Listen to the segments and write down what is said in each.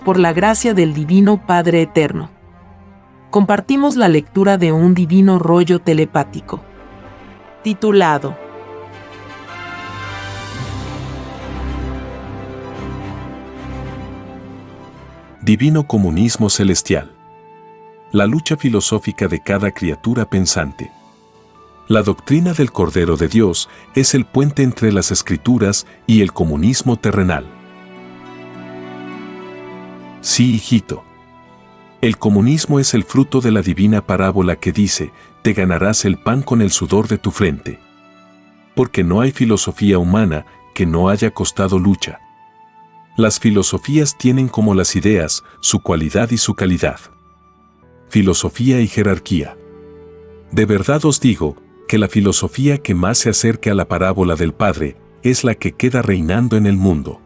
por la gracia del Divino Padre Eterno. Compartimos la lectura de un divino rollo telepático, titulado Divino Comunismo Celestial. La lucha filosófica de cada criatura pensante. La doctrina del Cordero de Dios es el puente entre las Escrituras y el comunismo terrenal. Sí, hijito. El comunismo es el fruto de la divina parábola que dice, te ganarás el pan con el sudor de tu frente. Porque no hay filosofía humana que no haya costado lucha. Las filosofías tienen como las ideas, su cualidad y su calidad. Filosofía y jerarquía. De verdad os digo, que la filosofía que más se acerque a la parábola del Padre, es la que queda reinando en el mundo.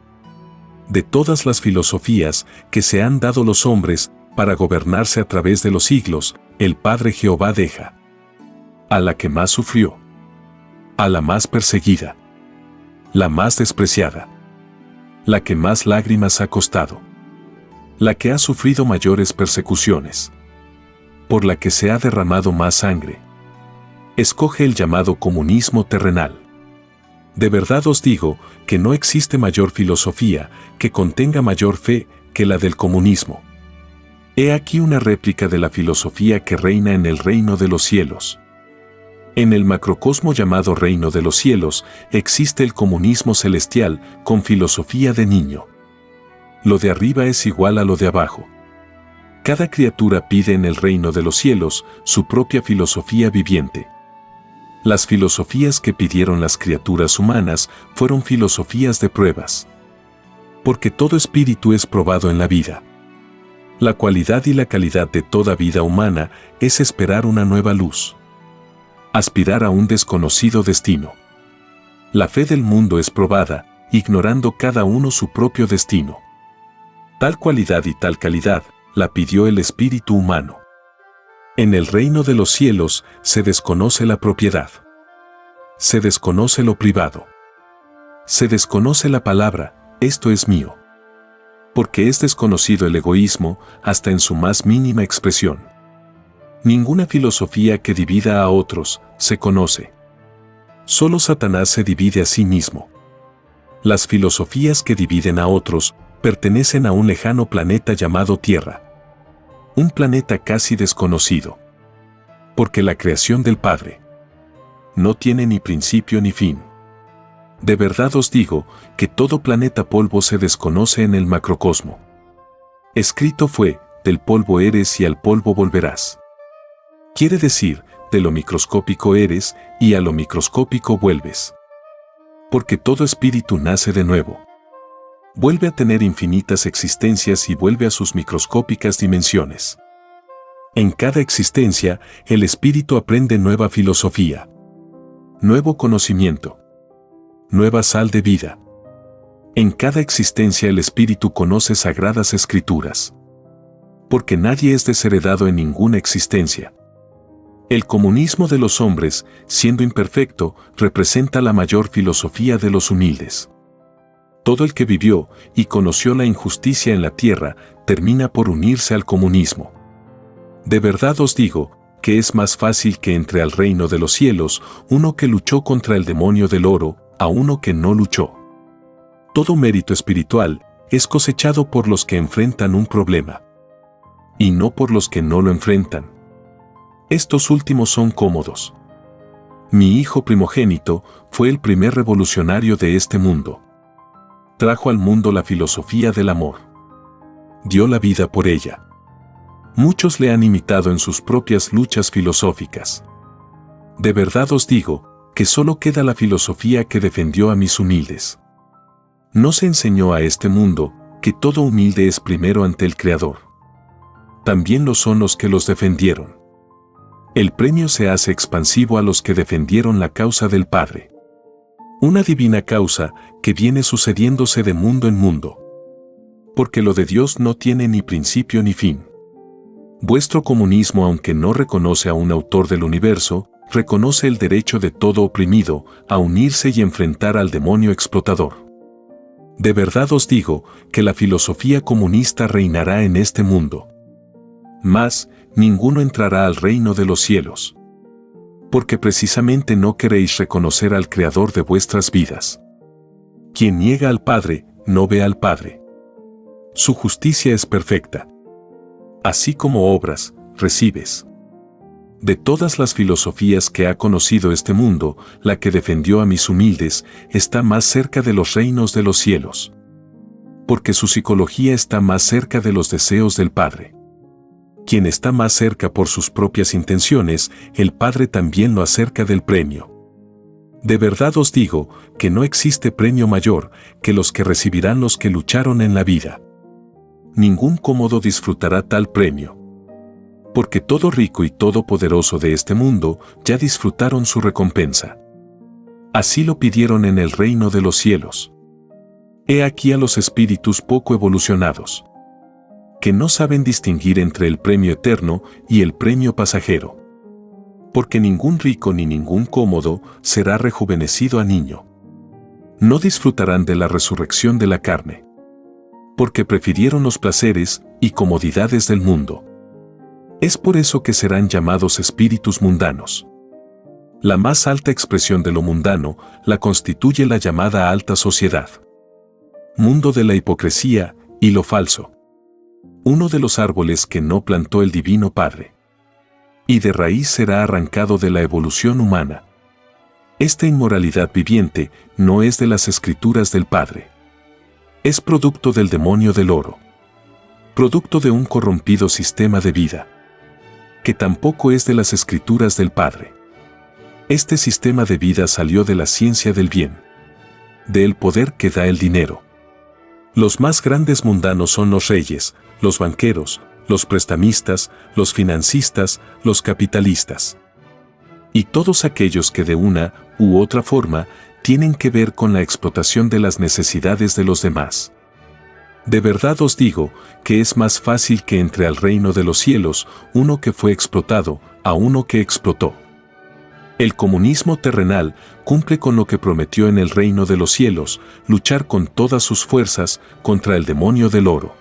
De todas las filosofías que se han dado los hombres, para gobernarse a través de los siglos, el Padre Jehová deja a la que más sufrió, a la más perseguida, la más despreciada, la que más lágrimas ha costado, la que ha sufrido mayores persecuciones, por la que se ha derramado más sangre. Escoge el llamado comunismo terrenal. De verdad os digo que no existe mayor filosofía que contenga mayor fe que la del comunismo. He aquí una réplica de la filosofía que reina en el reino de los cielos. En el macrocosmo llamado reino de los cielos existe el comunismo celestial con filosofía de niño. Lo de arriba es igual a lo de abajo. Cada criatura pide en el reino de los cielos su propia filosofía viviente. Las filosofías que pidieron las criaturas humanas fueron filosofías de pruebas. Porque todo espíritu es probado en la vida. La cualidad y la calidad de toda vida humana es esperar una nueva luz. Aspirar a un desconocido destino. La fe del mundo es probada, ignorando cada uno su propio destino. Tal cualidad y tal calidad la pidió el espíritu humano. En el reino de los cielos se desconoce la propiedad. Se desconoce lo privado. Se desconoce la palabra, esto es mío. Porque es desconocido el egoísmo hasta en su más mínima expresión. Ninguna filosofía que divida a otros se conoce. Solo Satanás se divide a sí mismo. Las filosofías que dividen a otros pertenecen a un lejano planeta llamado Tierra. Un planeta casi desconocido. Porque la creación del Padre no tiene ni principio ni fin. De verdad os digo que todo planeta polvo se desconoce en el macrocosmo. Escrito fue, del polvo eres y al polvo volverás. Quiere decir, de lo microscópico eres y a lo microscópico vuelves. Porque todo espíritu nace de nuevo. Vuelve a tener infinitas existencias y vuelve a sus microscópicas dimensiones. En cada existencia, el espíritu aprende nueva filosofía, nuevo conocimiento, nueva sal de vida. En cada existencia el espíritu conoce sagradas escrituras. Porque nadie es desheredado en ninguna existencia. El comunismo de los hombres, siendo imperfecto, representa la mayor filosofía de los humildes. Todo el que vivió y conoció la injusticia en la tierra termina por unirse al comunismo. De verdad os digo que es más fácil que entre al reino de los cielos uno que luchó contra el demonio del oro a uno que no luchó. Todo mérito espiritual es cosechado por los que enfrentan un problema y no por los que no lo enfrentan. Estos últimos son cómodos. Mi hijo primogénito fue el primer revolucionario de este mundo. Trajo al mundo la filosofía del amor. Dio la vida por ella. Muchos le han imitado en sus propias luchas filosóficas. De verdad os digo que solo queda la filosofía que defendió a mis humildes. No se enseñó a este mundo que todo humilde es primero ante el Creador. También lo son los que los defendieron. El premio se hace expansivo a los que defendieron la causa del Padre. Una divina causa que viene sucediéndose de mundo en mundo. Porque lo de Dios no tiene ni principio ni fin. Vuestro comunismo, aunque no reconoce a un autor del universo, reconoce el derecho de todo oprimido a unirse y enfrentar al demonio explotador. De verdad os digo que la filosofía comunista reinará en este mundo. Mas, ninguno entrará al reino de los cielos. Porque precisamente no queréis reconocer al Creador de vuestras vidas. Quien niega al Padre, no ve al Padre. Su justicia es perfecta. Así como obras, recibes. De todas las filosofías que ha conocido este mundo, la que defendió a mis humildes está más cerca de los reinos de los cielos. Porque su psicología está más cerca de los deseos del Padre. Quien está más cerca por sus propias intenciones, el Padre también lo acerca del premio. De verdad os digo que no existe premio mayor que los que recibirán los que lucharon en la vida. Ningún cómodo disfrutará tal premio. Porque todo rico y todopoderoso de este mundo ya disfrutaron su recompensa. Así lo pidieron en el reino de los cielos. He aquí a los espíritus poco evolucionados, que no saben distinguir entre el premio eterno y el premio pasajero. Porque ningún rico ni ningún cómodo será rejuvenecido a niño. No disfrutarán de la resurrección de la carne. Porque prefirieron los placeres y comodidades del mundo. Es por eso que serán llamados espíritus mundanos. La más alta expresión de lo mundano la constituye la llamada alta sociedad. Mundo de la hipocresía y lo falso. Uno de los árboles que no plantó el Divino Padre. Y de raíz será arrancado de la evolución humana. Esta inmoralidad viviente no es de las escrituras del Padre. Es producto del demonio del oro. Producto de un corrompido sistema de vida. Que tampoco es de las escrituras del Padre. Este sistema de vida salió de la ciencia del bien. Del poder que da el dinero. Los más grandes mundanos son los reyes, los banqueros, los prestamistas, los financistas, los capitalistas. Y todos aquellos que de una u otra forma tienen que ver con la explotación de las necesidades de los demás. De verdad os digo que es más fácil que entre al reino de los cielos uno que fue explotado a uno que explotó. El comunismo terrenal cumple con lo que prometió en el reino de los cielos, luchar con todas sus fuerzas contra el demonio del oro,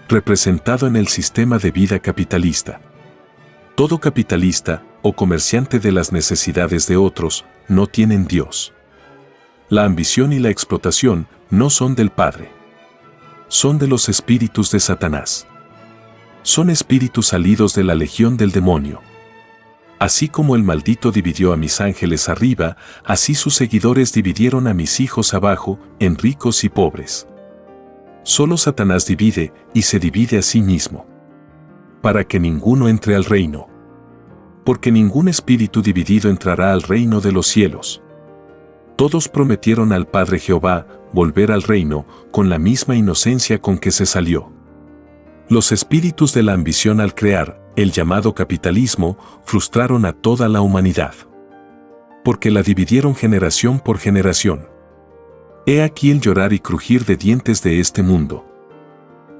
representado en el sistema de vida capitalista. Todo capitalista o comerciante de las necesidades de otros no tienen Dios. La ambición y la explotación no son del Padre. Son de los espíritus de Satanás. Son espíritus salidos de la legión del demonio. Así como el maldito dividió a mis ángeles arriba, así sus seguidores dividieron a mis hijos abajo, en ricos y pobres. Solo Satanás divide y se divide a sí mismo. Para que ninguno entre al reino. Porque ningún espíritu dividido entrará al reino de los cielos. Todos prometieron al Padre Jehová volver al reino con la misma inocencia con que se salió. Los espíritus de la ambición al crear el llamado capitalismo frustraron a toda la humanidad. Porque la dividieron generación por generación. He aquí el llorar y crujir de dientes de este mundo.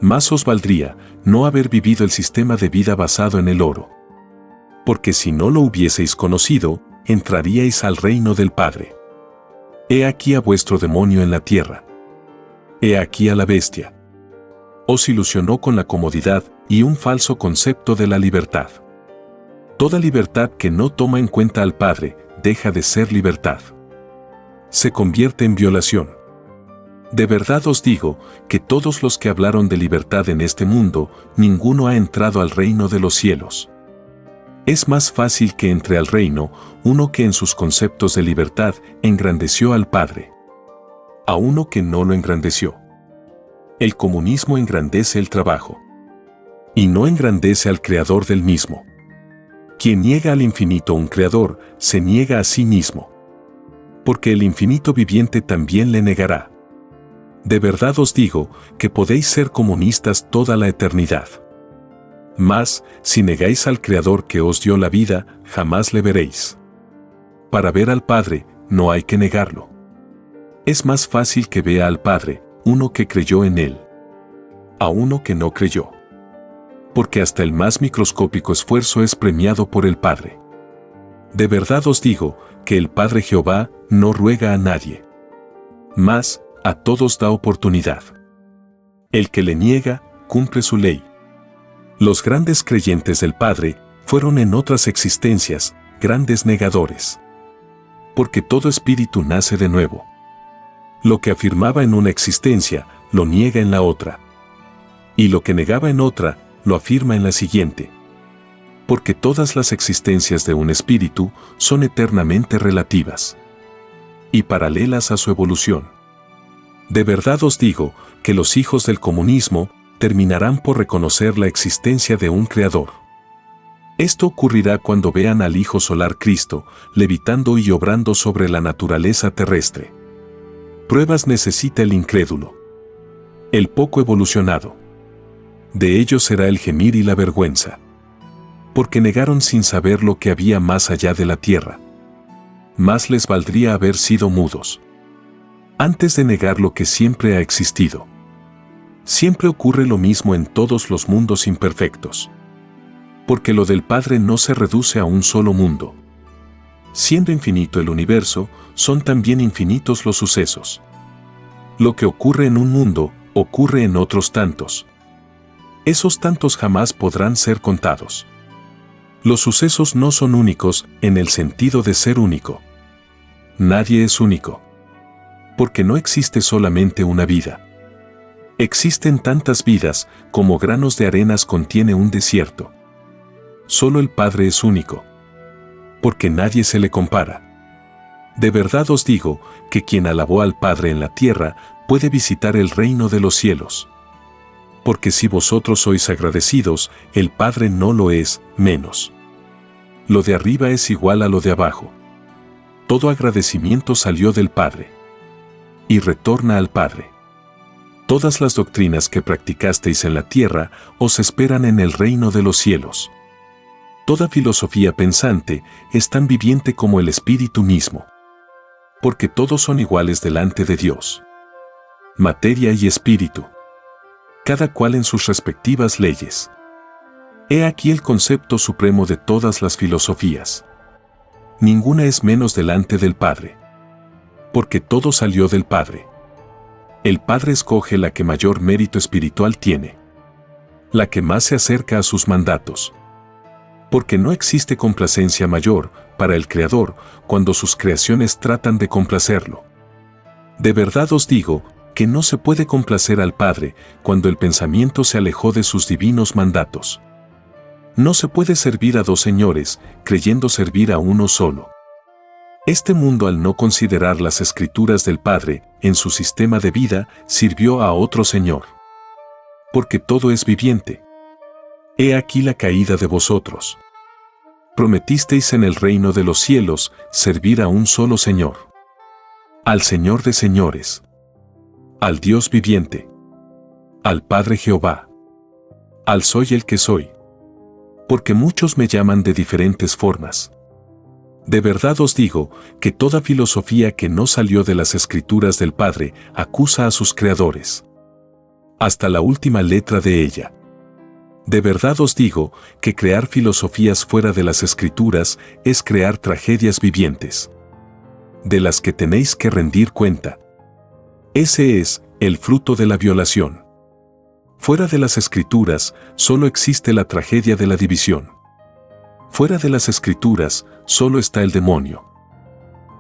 Más os valdría no haber vivido el sistema de vida basado en el oro. Porque si no lo hubieseis conocido, entraríais al reino del Padre. He aquí a vuestro demonio en la tierra. He aquí a la bestia. Os ilusionó con la comodidad y un falso concepto de la libertad. Toda libertad que no toma en cuenta al Padre deja de ser libertad. Se convierte en violación. De verdad os digo que todos los que hablaron de libertad en este mundo, ninguno ha entrado al reino de los cielos. Es más fácil que entre al reino uno que en sus conceptos de libertad engrandeció al Padre, a uno que no lo engrandeció. El comunismo engrandece el trabajo y no engrandece al creador del mismo. Quien niega al infinito un creador, se niega a sí mismo. Porque el infinito viviente también le negará. De verdad os digo que podéis ser comunistas toda la eternidad. Mas, si negáis al Creador que os dio la vida, jamás le veréis. Para ver al Padre, no hay que negarlo. Es más fácil que vea al Padre, uno que creyó en Él, a uno que no creyó. Porque hasta el más microscópico esfuerzo es premiado por el Padre. De verdad os digo que el Padre Jehová no ruega a nadie. Mas, a todos da oportunidad. El que le niega, cumple su ley. Los grandes creyentes del Padre fueron en otras existencias grandes negadores. Porque todo espíritu nace de nuevo. Lo que afirmaba en una existencia, lo niega en la otra. Y lo que negaba en otra, lo afirma en la siguiente. Porque todas las existencias de un espíritu son eternamente relativas y paralelas a su evolución. De verdad os digo que los hijos del comunismo terminarán por reconocer la existencia de un Creador. Esto ocurrirá cuando vean al Hijo Solar Cristo levitando y obrando sobre la naturaleza terrestre. Pruebas necesita el incrédulo, el poco evolucionado. De ellos será el gemir y la vergüenza. Porque negaron sin saber lo que había más allá de la tierra. Más les valdría haber sido mudos antes de negar lo que siempre ha existido. Siempre ocurre lo mismo en todos los mundos imperfectos. Porque lo del Padre no se reduce a un solo mundo. Siendo infinito el universo, son también infinitos los sucesos. Lo que ocurre en un mundo, ocurre en otros tantos. Esos tantos jamás podrán ser contados. Los sucesos no son únicos en el sentido de ser único. Nadie es único. Porque no existe solamente una vida. Existen tantas vidas como granos de arenas contiene un desierto. Solo el Padre es único. Porque nadie se le compara. De verdad os digo que quien alabó al Padre en la tierra puede visitar el reino de los cielos. Porque si vosotros sois agradecidos, el Padre no lo es menos. Lo de arriba es igual a lo de abajo. Todo agradecimiento salió del Padre y retorna al Padre. Todas las doctrinas que practicasteis en la tierra os esperan en el reino de los cielos. Toda filosofía pensante es tan viviente como el Espíritu mismo. Porque todos son iguales delante de Dios. Materia y espíritu. Cada cual en sus respectivas leyes. He aquí el concepto supremo de todas las filosofías. Ninguna es menos delante del Padre. Porque todo salió del Padre. El Padre escoge la que mayor mérito espiritual tiene. La que más se acerca a sus mandatos. Porque no existe complacencia mayor para el Creador cuando sus creaciones tratan de complacerlo. De verdad os digo que no se puede complacer al Padre cuando el pensamiento se alejó de sus divinos mandatos. No se puede servir a dos señores creyendo servir a uno solo. Este mundo, al no considerar las escrituras del Padre en su sistema de vida, sirvió a otro Señor. Porque todo es viviente. He aquí la caída de vosotros. Prometisteis en el reino de los cielos servir a un solo Señor. Al Señor de señores. Al Dios viviente. Al Padre Jehová. Al soy el que soy. Porque muchos me llaman de diferentes formas. De verdad os digo que toda filosofía que no salió de las escrituras del Padre acusa a sus creadores. Hasta la última letra de ella. De verdad os digo que crear filosofías fuera de las escrituras es crear tragedias vivientes, de las que tenéis que rendir cuenta. Ese es el fruto de la violación. Fuera de las escrituras solo existe la tragedia de la división. Fuera de las escrituras solo está el demonio,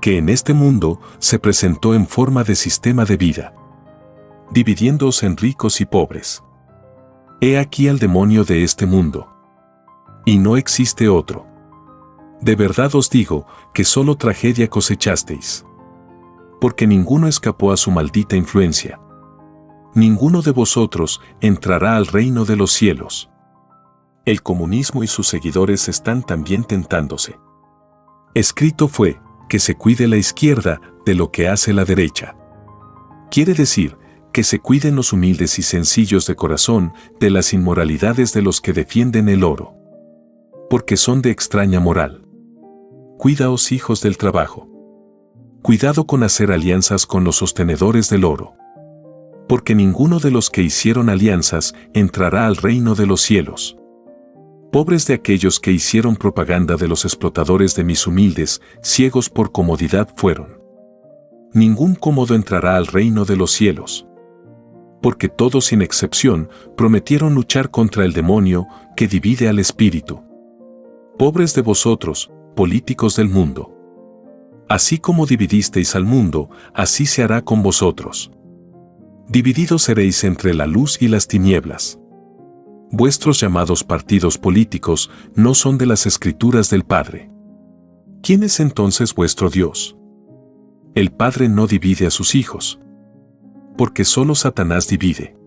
que en este mundo se presentó en forma de sistema de vida, dividiéndose en ricos y pobres. He aquí al demonio de este mundo. Y no existe otro. De verdad os digo que solo tragedia cosechasteis. Porque ninguno escapó a su maldita influencia. Ninguno de vosotros entrará al reino de los cielos. El comunismo y sus seguidores están también tentándose. Escrito fue que se cuide la izquierda de lo que hace la derecha. Quiere decir que se cuiden los humildes y sencillos de corazón de las inmoralidades de los que defienden el oro. Porque son de extraña moral. Cuidaos, hijos del trabajo. Cuidado con hacer alianzas con los sostenedores del oro. Porque ninguno de los que hicieron alianzas entrará al reino de los cielos. Pobres de aquellos que hicieron propaganda de los explotadores de mis humildes, ciegos por comodidad fueron. ningún cómodo entrará al reino de los cielos. Porque todos sin excepción prometieron luchar contra el demonio que divide al espíritu. Pobres de vosotros, políticos del mundo. Así como dividisteis al mundo, así se hará con vosotros. Divididos seréis entre la luz y las tinieblas. Vuestros llamados partidos políticos no son de las escrituras del Padre. ¿Quién es entonces vuestro Dios? El Padre no divide a sus hijos. Porque solo Satanás divide.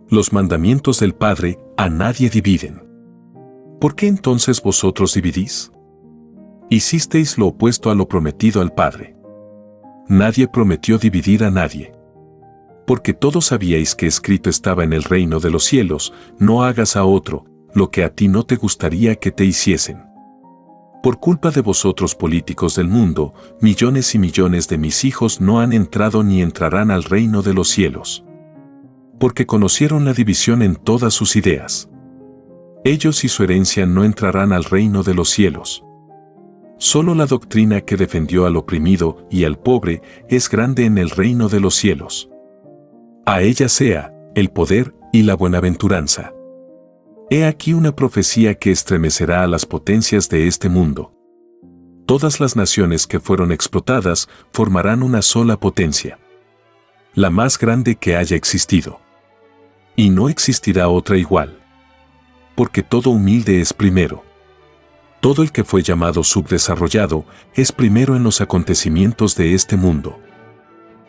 Los mandamientos del Padre a nadie dividen. ¿Por qué entonces vosotros dividís? Hicisteis lo opuesto a lo prometido al Padre. Nadie prometió dividir a nadie. Porque todos sabíais que escrito estaba en el reino de los cielos, no hagas a otro lo que a ti no te gustaría que te hiciesen. Por culpa de vosotros políticos del mundo, millones y millones de mis hijos no han entrado ni entrarán al reino de los cielos. Porque conocieron la división en todas sus ideas. Ellos y su herencia no entrarán al reino de los cielos. Solo la doctrina que defendió al oprimido y al pobre es grande en el reino de los cielos. A ella sea el poder y la buenaventuranza. He aquí una profecía que estremecerá a las potencias de este mundo. Todas las naciones que fueron explotadas formarán una sola potencia. La más grande que haya existido. Y no existirá otra igual. Porque todo humilde es primero. Todo el que fue llamado subdesarrollado es primero en los acontecimientos de este mundo.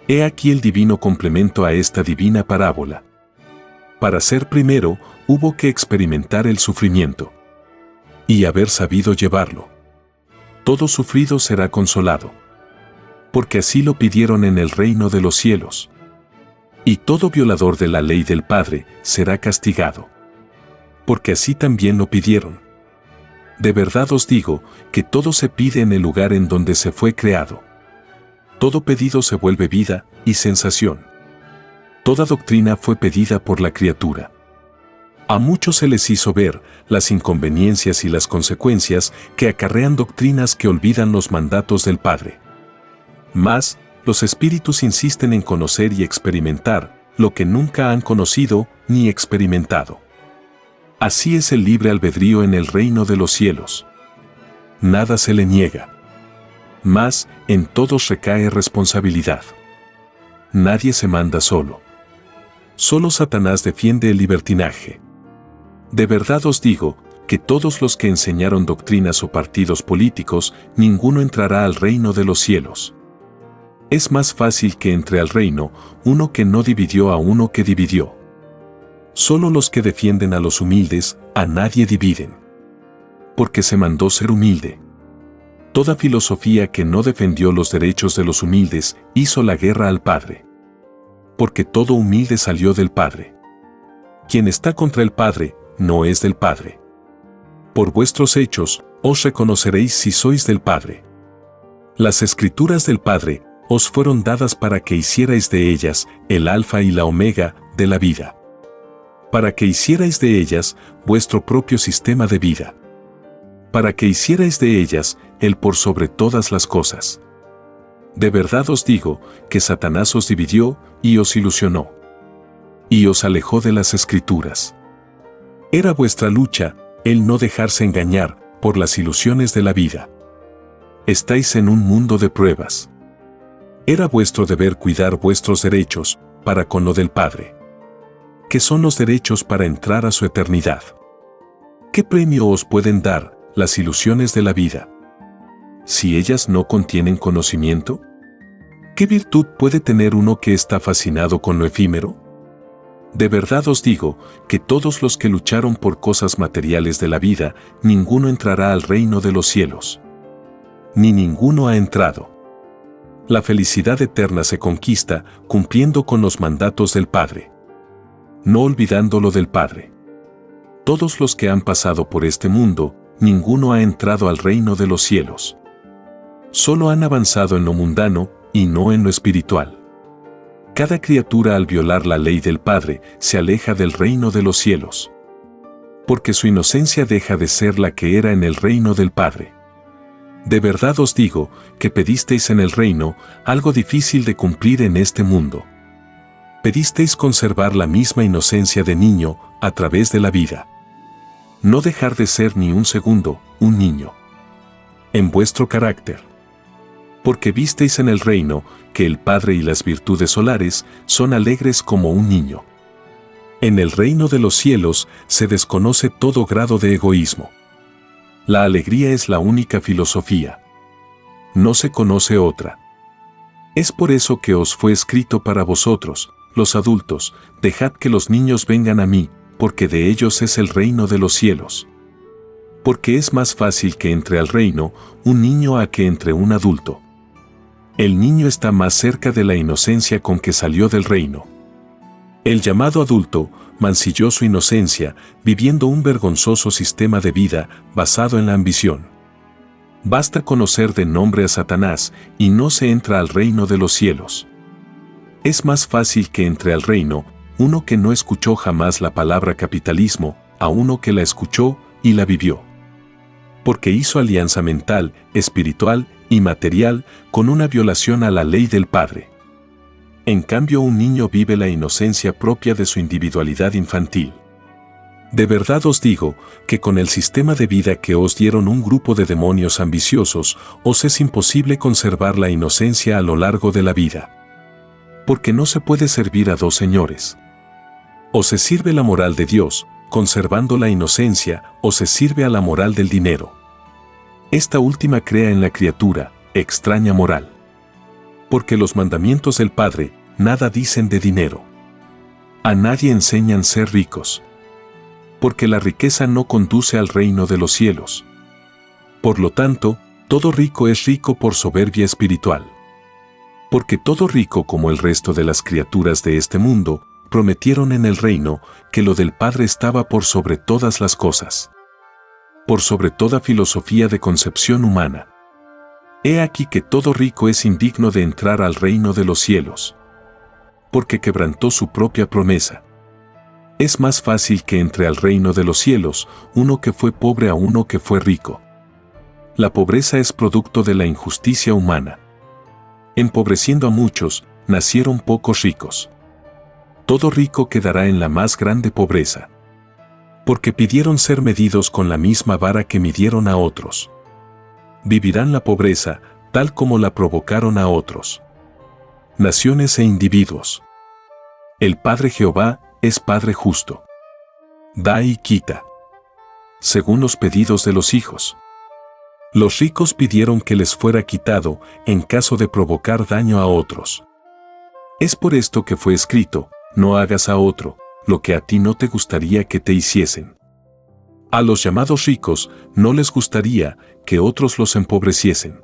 He aquí el divino complemento a esta divina parábola. Para ser primero, hubo que experimentar el sufrimiento. Y haber sabido llevarlo. Todo sufrido será consolado. Porque así lo pidieron en el reino de los cielos. Y todo violador de la ley del Padre será castigado. Porque así también lo pidieron. De verdad os digo que todo se pide en el lugar en donde se fue creado. Todo pedido se vuelve vida y sensación. Toda doctrina fue pedida por la criatura. A muchos se les hizo ver las inconveniencias y las consecuencias que acarrean doctrinas que olvidan los mandatos del Padre. Mas, los espíritus insisten en conocer y experimentar lo que nunca han conocido ni experimentado. Así es el libre albedrío en el reino de los cielos. Nada se le niega. Mas, en todos recae responsabilidad. Nadie se manda solo. Solo Satanás defiende el libertinaje. De verdad os digo que todos los que enseñaron doctrinas o partidos políticos, ninguno entrará al reino de los cielos. Es más fácil que entre al reino uno que no dividió a uno que dividió. Solo los que defienden a los humildes, a nadie dividen. Porque se mandó ser humilde. Toda filosofía que no defendió los derechos de los humildes, hizo la guerra al Padre. Porque todo humilde salió del Padre. Quien está contra el Padre, no es del Padre. Por vuestros hechos, os reconoceréis si sois del Padre. Las escrituras del Padre, os fueron dadas para que hicierais de ellas, el alfa y la omega, de la vida. Para que hicierais de ellas, vuestro propio sistema de vida. Para que hicierais de ellas, el por sobre todas las cosas. De verdad os digo, que Satanás os dividió, y os ilusionó. Y os alejó de las escrituras. Era vuestra lucha, el no dejarse engañar, por las ilusiones de la vida. Estáis en un mundo de pruebas. Era vuestro deber cuidar vuestros derechos, para con lo del Padre. ¿Qué son los derechos para entrar a su eternidad? ¿Qué premio os pueden dar las ilusiones de la vida? Si ellas no contienen conocimiento, ¿qué virtud puede tener uno que está fascinado con lo efímero? De verdad os digo que todos los que lucharon por cosas materiales de la vida, ninguno entrará al reino de los cielos. Ni ninguno ha entrado. La felicidad eterna se conquista cumpliendo con los mandatos del Padre. No olvidando lo del Padre. Todos los que han pasado por este mundo, ninguno ha entrado al reino de los cielos. Solo han avanzado en lo mundano y no en lo espiritual. Cada criatura al violar la ley del Padre se aleja del reino de los cielos. Porque su inocencia deja de ser la que era en el reino del Padre. De verdad os digo que pedisteis en el reino algo difícil de cumplir en este mundo. Pedisteis conservar la misma inocencia de niño a través de la vida. No dejar de ser ni un segundo un niño. En vuestro carácter. Porque visteis en el reino que el Padre y las virtudes solares son alegres como un niño. En el reino de los cielos se desconoce todo grado de egoísmo. La alegría es la única filosofía. No se conoce otra. Es por eso que os fue escrito para vosotros, los adultos, dejad que los niños vengan a mí, porque de ellos es el reino de los cielos. Porque es más fácil que entre al reino un niño a que entre un adulto. El niño está más cerca de la inocencia con que salió del reino. El llamado adulto mancilló su inocencia viviendo un vergonzoso sistema de vida basado en la ambición. Basta conocer de nombre a Satanás y no se entra al reino de los cielos. Es más fácil que entre al reino uno que no escuchó jamás la palabra capitalismo a uno que la escuchó y la vivió. Porque hizo alianza mental, espiritual y material con una violación a la ley del Padre. En cambio, un niño vive la inocencia propia de su individualidad infantil. De verdad os digo que con el sistema de vida que os dieron un grupo de demonios ambiciosos, os es imposible conservar la inocencia a lo largo de la vida. Porque no se puede servir a dos señores. O se sirve la moral de Dios, conservando la inocencia, o se sirve a la moral del dinero. Esta última crea en la criatura extraña moral. Porque los mandamientos del Padre nada dicen de dinero. A nadie enseñan ser ricos. Porque la riqueza no conduce al reino de los cielos. Por lo tanto, todo rico es rico por soberbia espiritual. Porque todo rico, como el resto de las criaturas de este mundo, prometieron en el reino que lo del Padre estaba por sobre todas las cosas. Por sobre toda filosofía de concepción humana. He aquí que todo rico es indigno de entrar al reino de los cielos. Porque quebrantó su propia promesa. Es más fácil que entre al reino de los cielos uno que fue pobre a uno que fue rico. La pobreza es producto de la injusticia humana. Empobreciendo a muchos, nacieron pocos ricos. Todo rico quedará en la más grande pobreza. Porque pidieron ser medidos con la misma vara que midieron a otros. Vivirán la pobreza, tal como la provocaron a otros. Naciones e individuos. El Padre Jehová es Padre justo. Da y quita. Según los pedidos de los hijos. Los ricos pidieron que les fuera quitado en caso de provocar daño a otros. Es por esto que fue escrito, no hagas a otro lo que a ti no te gustaría que te hiciesen. A los llamados ricos no les gustaría que otros los empobreciesen.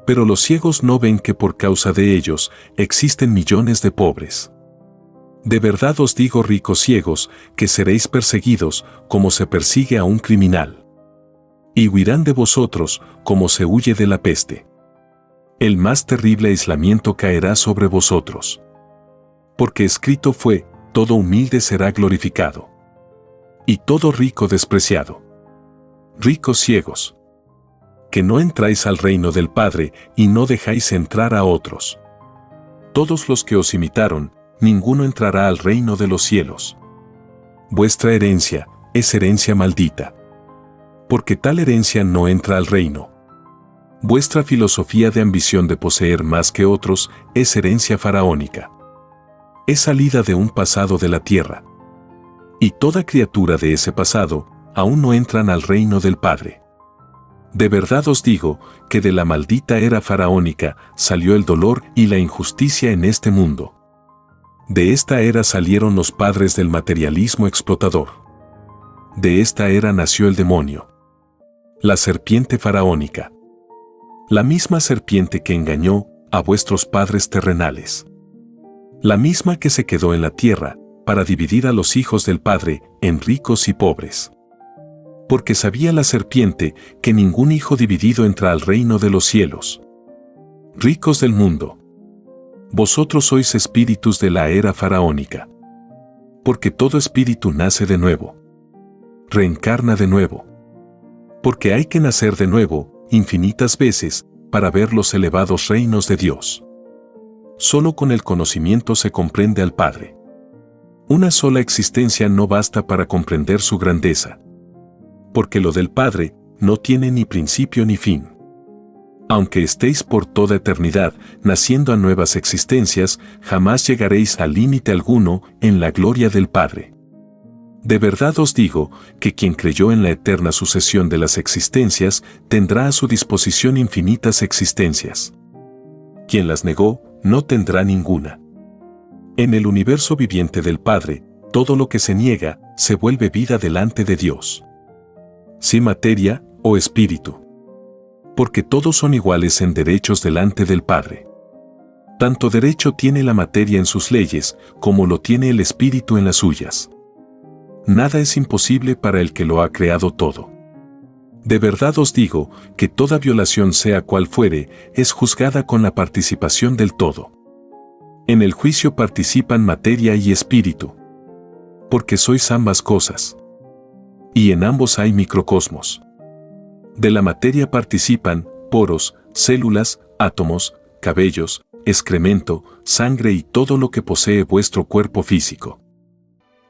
Pero los ciegos no ven que por causa de ellos existen millones de pobres. De verdad os digo, ricos ciegos, que seréis perseguidos como se persigue a un criminal. Y huirán de vosotros como se huye de la peste. El más terrible aislamiento caerá sobre vosotros. Porque escrito fue, todo humilde será glorificado. Y todo rico despreciado. Ricos ciegos. Que no entráis al reino del Padre y no dejáis entrar a otros. Todos los que os imitaron, ninguno entrará al reino de los cielos. Vuestra herencia es herencia maldita. Porque tal herencia no entra al reino. Vuestra filosofía de ambición de poseer más que otros es herencia faraónica. Es salida de un pasado de la tierra. Y toda criatura de ese pasado aún no entran al reino del Padre. De verdad os digo que de la maldita era faraónica salió el dolor y la injusticia en este mundo. De esta era salieron los padres del materialismo explotador. De esta era nació el demonio. La serpiente faraónica. La misma serpiente que engañó a vuestros padres terrenales. La misma que se quedó en la tierra para dividir a los hijos del Padre en ricos y pobres. Porque sabía la serpiente que ningún hijo dividido entra al reino de los cielos. Ricos del mundo. Vosotros sois espíritus de la era faraónica. Porque todo espíritu nace de nuevo. Reencarna de nuevo. Porque hay que nacer de nuevo, infinitas veces, para ver los elevados reinos de Dios. Solo con el conocimiento se comprende al Padre. Una sola existencia no basta para comprender su grandeza. Porque lo del Padre no tiene ni principio ni fin. Aunque estéis por toda eternidad naciendo a nuevas existencias, jamás llegaréis a límite alguno en la gloria del Padre. De verdad os digo que quien creyó en la eterna sucesión de las existencias tendrá a su disposición infinitas existencias. Quien las negó no tendrá ninguna. En el universo viviente del Padre, todo lo que se niega se vuelve vida delante de Dios. Si materia o espíritu. Porque todos son iguales en derechos delante del Padre. Tanto derecho tiene la materia en sus leyes, como lo tiene el espíritu en las suyas. Nada es imposible para el que lo ha creado todo. De verdad os digo que toda violación, sea cual fuere, es juzgada con la participación del todo. En el juicio participan materia y espíritu. Porque sois ambas cosas. Y en ambos hay microcosmos. De la materia participan poros, células, átomos, cabellos, excremento, sangre y todo lo que posee vuestro cuerpo físico.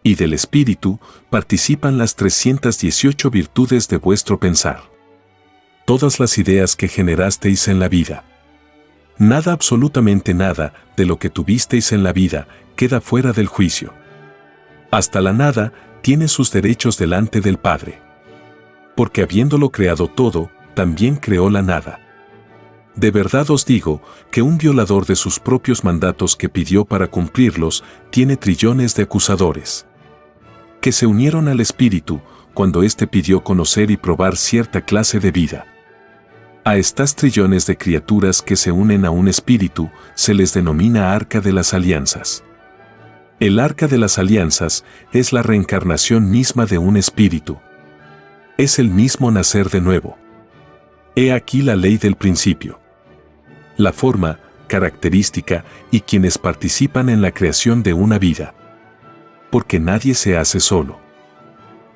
Y del espíritu participan las 318 virtudes de vuestro pensar. Todas las ideas que generasteis en la vida. Nada, absolutamente nada, de lo que tuvisteis en la vida, queda fuera del juicio. Hasta la nada tiene sus derechos delante del Padre. Porque habiéndolo creado todo, también creó la nada. De verdad os digo que un violador de sus propios mandatos que pidió para cumplirlos tiene trillones de acusadores. Que se unieron al espíritu cuando éste pidió conocer y probar cierta clase de vida. A estas trillones de criaturas que se unen a un espíritu se les denomina arca de las alianzas. El arca de las alianzas es la reencarnación misma de un espíritu. Es el mismo nacer de nuevo. He aquí la ley del principio. La forma, característica y quienes participan en la creación de una vida. Porque nadie se hace solo.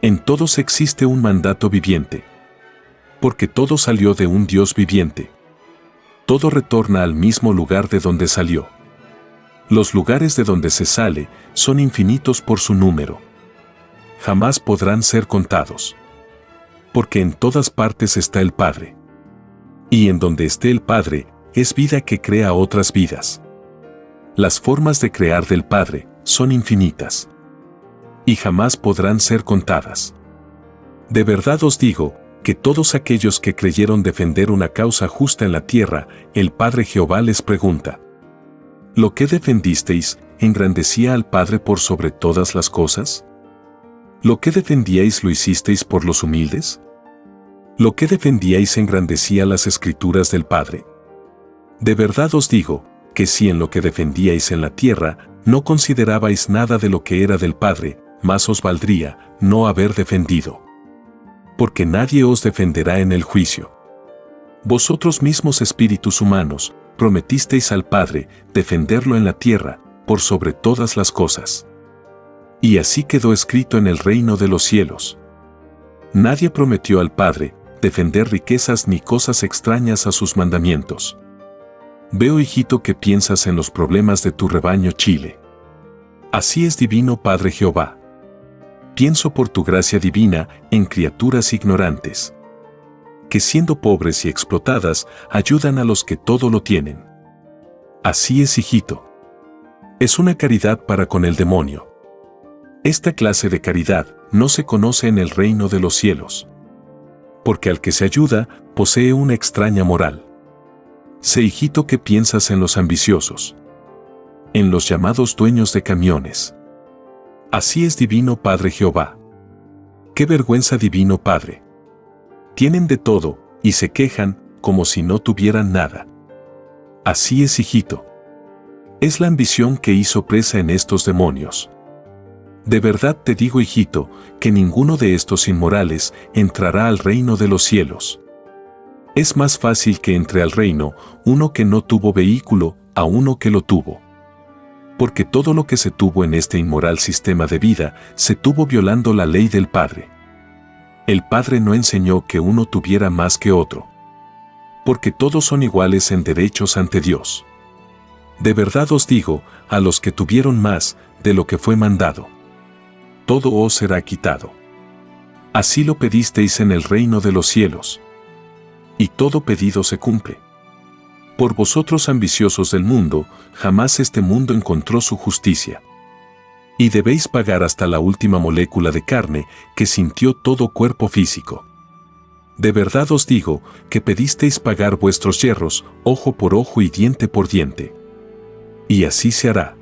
En todos existe un mandato viviente. Porque todo salió de un Dios viviente. Todo retorna al mismo lugar de donde salió. Los lugares de donde se sale son infinitos por su número. Jamás podrán ser contados. Porque en todas partes está el Padre. Y en donde esté el Padre, es vida que crea otras vidas. Las formas de crear del Padre son infinitas. Y jamás podrán ser contadas. De verdad os digo, que todos aquellos que creyeron defender una causa justa en la tierra, el Padre Jehová les pregunta: ¿lo que defendisteis engrandecía al Padre por sobre todas las cosas? ¿Lo que defendíais lo hicisteis por los humildes? ¿Lo que defendíais engrandecía las escrituras del Padre? De verdad os digo, que si en lo que defendíais en la tierra no considerabais nada de lo que era del Padre, más os valdría no haber defendido. Porque nadie os defenderá en el juicio. Vosotros mismos espíritus humanos, prometisteis al Padre defenderlo en la tierra, por sobre todas las cosas. Y así quedó escrito en el reino de los cielos. Nadie prometió al Padre defender riquezas ni cosas extrañas a sus mandamientos. Veo, hijito, que piensas en los problemas de tu rebaño Chile. Así es, divino Padre Jehová. Pienso por tu gracia divina en criaturas ignorantes, que siendo pobres y explotadas, ayudan a los que todo lo tienen. Así es, hijito. Es una caridad para con el demonio. Esta clase de caridad no se conoce en el reino de los cielos. Porque al que se ayuda, posee una extraña moral. Sé, hijito, que piensas en los ambiciosos. En los llamados dueños de camiones. Así es, divino Padre Jehová. ¡Qué vergüenza, divino Padre! Tienen de todo, y se quejan, como si no tuvieran nada. Así es, hijito. Es la ambición que hizo presa en estos demonios. De verdad te digo, hijito, que ninguno de estos inmorales entrará al reino de los cielos. Es más fácil que entre al reino uno que no tuvo vehículo a uno que lo tuvo. Porque todo lo que se tuvo en este inmoral sistema de vida se tuvo violando la ley del Padre. El Padre no enseñó que uno tuviera más que otro. porque todos son iguales en derechos ante Dios. De verdad os digo, a los que tuvieron más de lo que fue mandado, todo os será quitado. Así lo pedisteis en el reino de los cielos. Y todo pedido se cumple. Por vosotros ambiciosos del mundo, jamás este mundo encontró su justicia. Y debéis pagar hasta la última molécula de carne que sintió todo cuerpo físico. De verdad os digo que pedisteis pagar vuestros yerros, ojo por ojo y diente por diente. Y así se hará.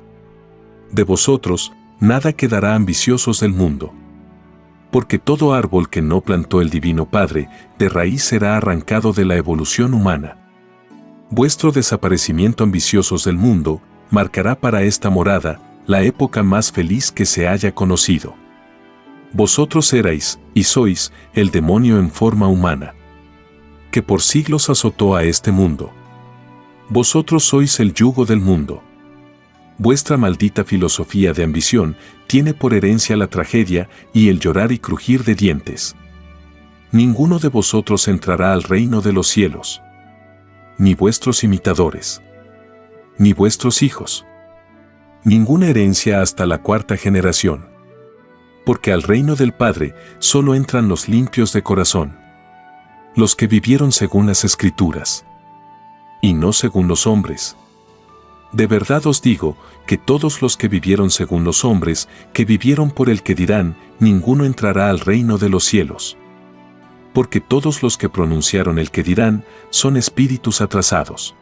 De vosotros, nada quedará ambiciosos del mundo. Porque todo árbol que no plantó el Divino Padre, de raíz será arrancado de la evolución humana. Vuestro desaparecimiento ambiciosos del mundo, marcará para esta morada, la época más feliz que se haya conocido. Vosotros erais, y sois, el demonio en forma humana, que por siglos azotó a este mundo. Vosotros sois el yugo del mundo. Vuestra maldita filosofía de ambición tiene por herencia la tragedia y el llorar y crujir de dientes. Ninguno de vosotros entrará al reino de los cielos. Ni vuestros imitadores. Ni vuestros hijos. Ninguna herencia hasta la 4ª generación. Porque al reino del Padre solo entran los limpios de corazón. Los que vivieron según las Escrituras. Y no según los hombres. De verdad os digo que todos los que vivieron según los hombres, que vivieron por el que dirán, ninguno entrará al reino de los cielos. Porque todos los que pronunciaron el que dirán son espíritus atrasados.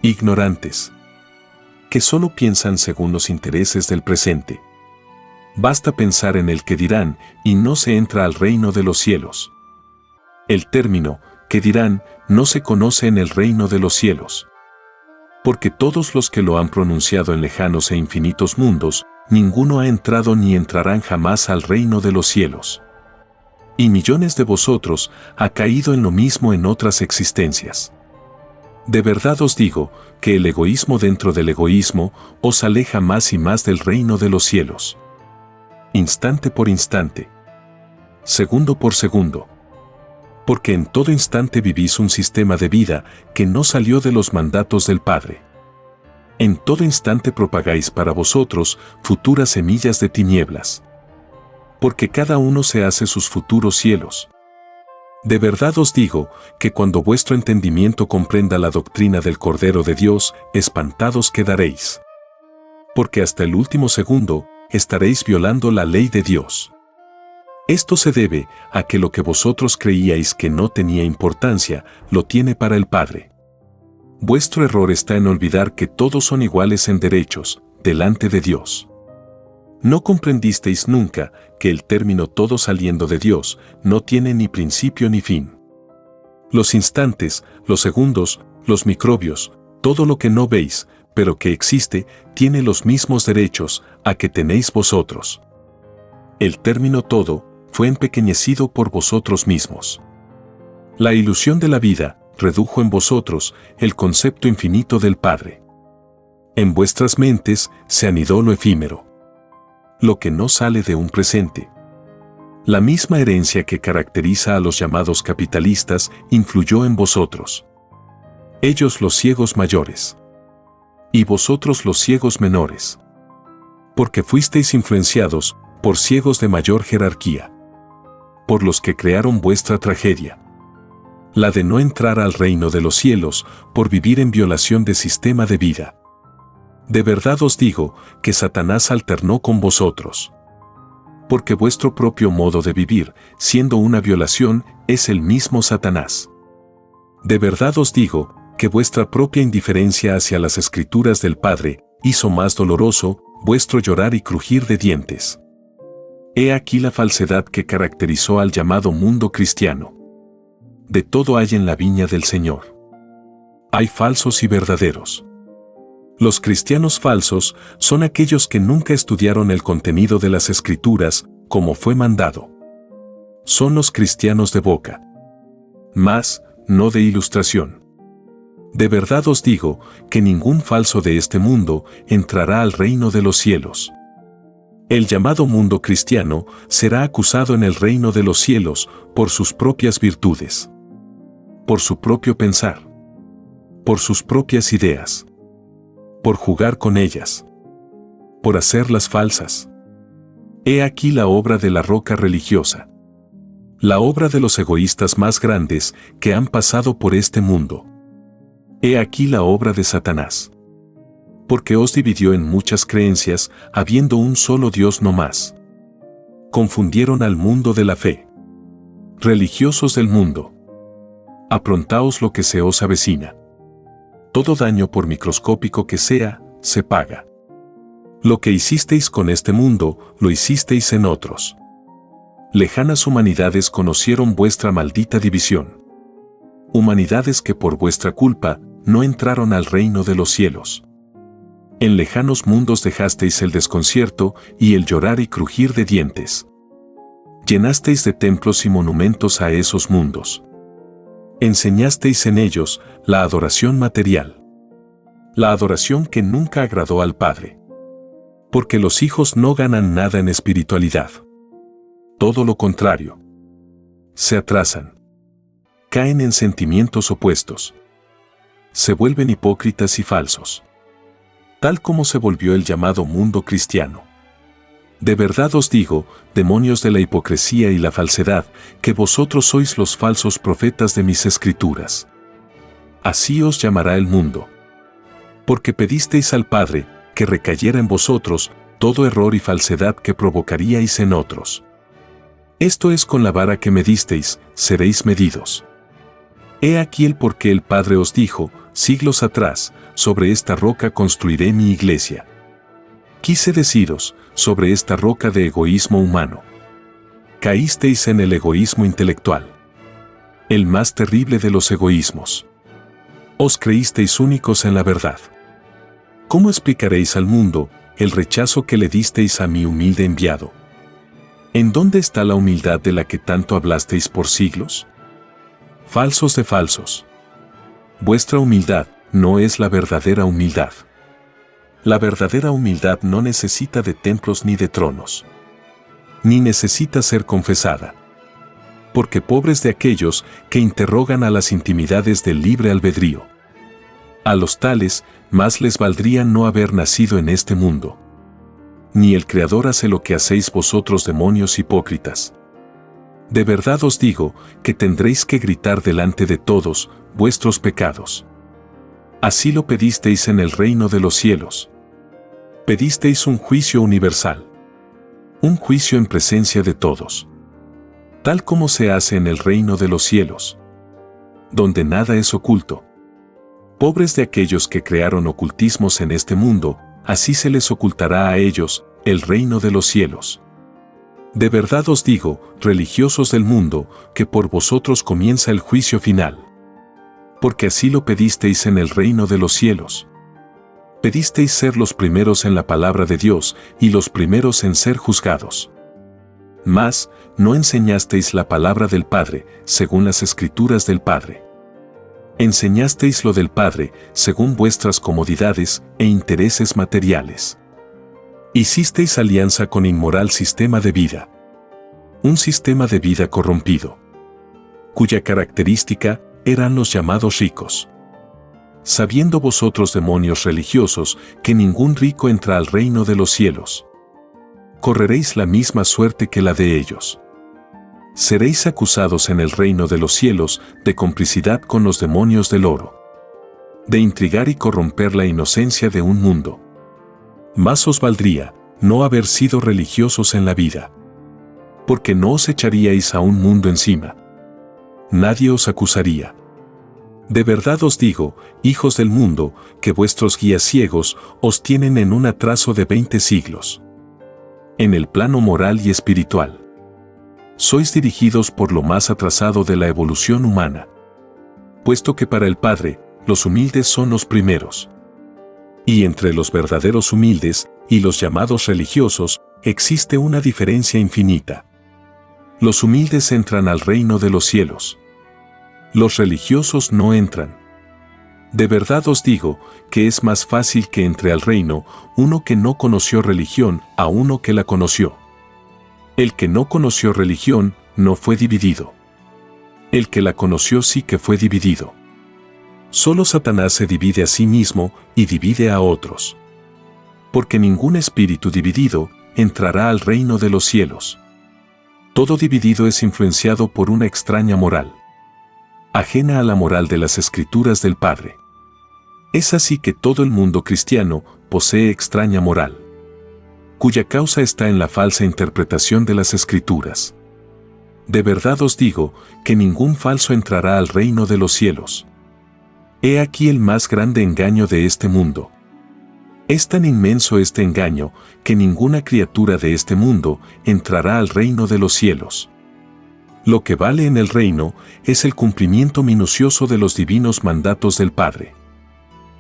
Ignorantes. Que solo piensan según los intereses del presente. Basta pensar en el que dirán y no se entra al reino de los cielos. El término, que dirán, no se conoce en el reino de los cielos. Porque todos los que lo han pronunciado en lejanos e infinitos mundos, ninguno ha entrado ni entrarán jamás al reino de los cielos. Y millones de vosotros ha caído en lo mismo en otras existencias. De verdad os digo que el egoísmo dentro del egoísmo os aleja más y más del reino de los cielos. Instante por instante. Segundo por segundo. Porque en todo instante vivís un sistema de vida que no salió de los mandatos del Padre. En todo instante propagáis para vosotros futuras semillas de tinieblas. Porque cada uno se hace sus futuros cielos. De verdad os digo que cuando vuestro entendimiento comprenda la doctrina del Cordero de Dios, espantados quedaréis. Porque hasta el último segundo estaréis violando la ley de Dios. Esto se debe a que lo que vosotros creíais que no tenía importancia, lo tiene para el Padre. Vuestro error está en olvidar que todos son iguales en derechos, delante de Dios. No comprendisteis nunca que el término todo saliendo de Dios no tiene ni principio ni fin. Los instantes, los segundos, los microbios, todo lo que no veis, pero que existe, tiene los mismos derechos a que tenéis vosotros. El término todo fue empequeñecido por vosotros mismos. La ilusión de la vida redujo en vosotros el concepto infinito del Padre. En vuestras mentes se anidó lo efímero. Lo que no sale de un presente. La misma herencia que caracteriza a los llamados capitalistas influyó en vosotros. Ellos los ciegos mayores. Y vosotros los ciegos menores. Porque fuisteis influenciados por ciegos de mayor jerarquía. Por los que crearon vuestra tragedia. La de no entrar al reino de los cielos por vivir en violación de sistema de vida. De verdad os digo que Satanás alternó con vosotros. Porque vuestro propio modo de vivir, siendo una violación, es el mismo Satanás. De verdad os digo que vuestra propia indiferencia hacia las Escrituras del Padre hizo más doloroso vuestro llorar y crujir de dientes. He aquí la falsedad que caracterizó al llamado mundo cristiano. De todo hay en la viña del Señor. Hay falsos y verdaderos. Los cristianos falsos son aquellos que nunca estudiaron el contenido de las Escrituras como fue mandado. Son los cristianos de boca. Mas, no de ilustración. De verdad os digo que ningún falso de este mundo entrará al reino de los cielos. El llamado mundo cristiano será acusado en el reino de los cielos por sus propias virtudes. por su propio pensar, por sus propias ideas, por jugar con ellas, por hacerlas falsas. He aquí la obra de la roca religiosa, la obra de los egoístas más grandes que han pasado por este mundo. He aquí la obra de Satanás. Porque os dividió en muchas creencias, habiendo un solo Dios no más. Confundieron al mundo de la fe. Religiosos del mundo, aprontaos lo que se os avecina. Todo daño por microscópico que sea, se paga. Lo que hicisteis con este mundo, lo hicisteis en otros. Lejanas humanidades conocieron vuestra maldita división. Humanidades que por vuestra culpa no entraron al reino de los cielos. En lejanos mundos dejasteis el desconcierto y el llorar y crujir de dientes. Llenasteis de templos y monumentos a esos mundos. Enseñasteis en ellos la adoración material. La adoración que nunca agradó al Padre. Porque los hijos no ganan nada en espiritualidad. Todo lo contrario. Se atrasan. Caen en sentimientos opuestos. Se vuelven hipócritas y falsos. Tal como se volvió el llamado mundo cristiano. De verdad os digo, demonios de la hipocresía y la falsedad, que vosotros sois los falsos profetas de mis escrituras. Así os llamará el mundo. Porque pedisteis al Padre que recayera en vosotros todo error y falsedad que provocaríais en otros. Esto es con la vara que medisteis, seréis medidos. He aquí el por qué el Padre os dijo, siglos atrás, sobre esta roca construiré mi iglesia. Quise deciros, sobre esta roca de egoísmo humano. Caísteis en el egoísmo intelectual. El más terrible de los egoísmos. Os creísteis únicos en la verdad. ¿Cómo explicaréis al mundo el rechazo que le disteis a mi humilde enviado? ¿En dónde está la humildad de la que tanto hablasteis por siglos? Falsos de falsos. Vuestra humildad no es la verdadera humildad. La verdadera humildad no necesita de templos ni de tronos. Ni necesita ser confesada. Porque pobres de aquellos que interrogan a las intimidades del libre albedrío. A los tales, más les valdría no haber nacido en este mundo. Ni el Creador hace lo que hacéis vosotros demonios hipócritas. De verdad os digo que tendréis que gritar delante de todos vuestros pecados. Así lo pedisteis en el reino de los cielos. Pedisteis un juicio universal. Un juicio en presencia de todos. Tal como se hace en el reino de los cielos. Donde nada es oculto. Pobres de aquellos que crearon ocultismos en este mundo, así se les ocultará a ellos el reino de los cielos. De verdad os digo, religiosos del mundo, que por vosotros comienza el juicio final. Porque así lo pedisteis en el reino de los cielos. Pedisteis ser los primeros en la palabra de Dios y los primeros en ser juzgados. Mas, no enseñasteis la palabra del Padre, según las escrituras del Padre. Enseñasteis lo del Padre, según vuestras comodidades e intereses materiales. Hicisteis alianza con inmoral sistema de vida. Un sistema de vida corrompido. Cuya característica eran los llamados ricos. Sabiendo vosotros demonios religiosos que ningún rico entra al reino de los cielos. Correréis la misma suerte que la de ellos. Seréis acusados en el reino de los cielos de complicidad con los demonios del oro. De intrigar y corromper la inocencia de un mundo. Más os valdría no haber sido religiosos en la vida. Porque no os echaríais a un mundo encima. Nadie os acusaría. De verdad os digo, hijos del mundo, que vuestros guías ciegos os tienen en un atraso de 20 siglos. En el plano moral y espiritual. Sois dirigidos por lo más atrasado de la evolución humana. Puesto que para el Padre, los humildes son los primeros. Y entre los verdaderos humildes y los llamados religiosos, existe una diferencia infinita. Los humildes entran al reino de los cielos. Los religiosos no entran. De verdad os digo que es más fácil que entre al reino uno que no conoció religión a uno que la conoció. El que no conoció religión no fue dividido. El que la conoció sí que fue dividido. Solo Satanás se divide a sí mismo y divide a otros. Porque ningún espíritu dividido entrará al reino de los cielos. Todo dividido es influenciado por una extraña moral, ajena a la moral de las Escrituras del Padre. Es así que todo el mundo cristiano posee extraña moral, cuya causa está en la falsa interpretación de las Escrituras. De verdad os digo que ningún falso entrará al reino de los cielos. He aquí el más grande engaño de este mundo. Es tan inmenso este engaño que ninguna criatura de este mundo entrará al reino de los cielos. Lo que vale en el reino es el cumplimiento minucioso de los divinos mandatos del Padre.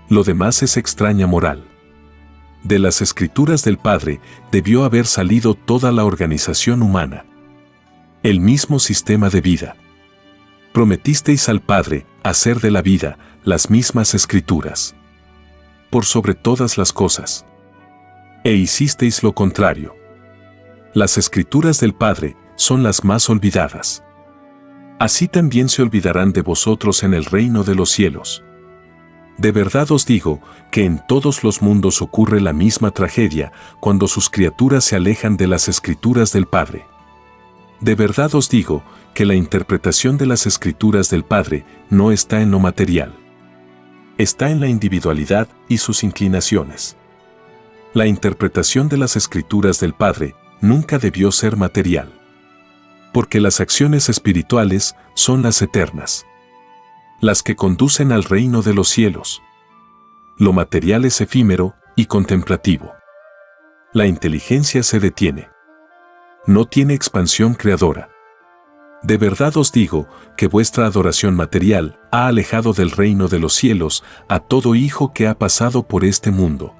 Lo demás es extraña moral. De las Escrituras del Padre debió haber salido toda la organización humana. El mismo sistema de vida. Prometisteis al Padre hacer de la vida las mismas Escrituras, por sobre todas las cosas. E hicisteis lo contrario. Las Escrituras del Padre son las más olvidadas. Así también se olvidarán de vosotros en el reino de los cielos. De verdad os digo que en todos los mundos ocurre la misma tragedia cuando sus criaturas se alejan de las Escrituras del Padre. De verdad os digo que la interpretación de las Escrituras del Padre no está en lo material. Está en la individualidad y sus inclinaciones. La interpretación de las Escrituras del Padre nunca debió ser material. Porque las acciones espirituales son las eternas, las que conducen al reino de los cielos. Lo material es efímero y contemplativo. La inteligencia se detiene. No tiene expansión creadora. De verdad os digo que vuestra adoración material ha alejado del reino de los cielos a todo hijo que ha pasado por este mundo.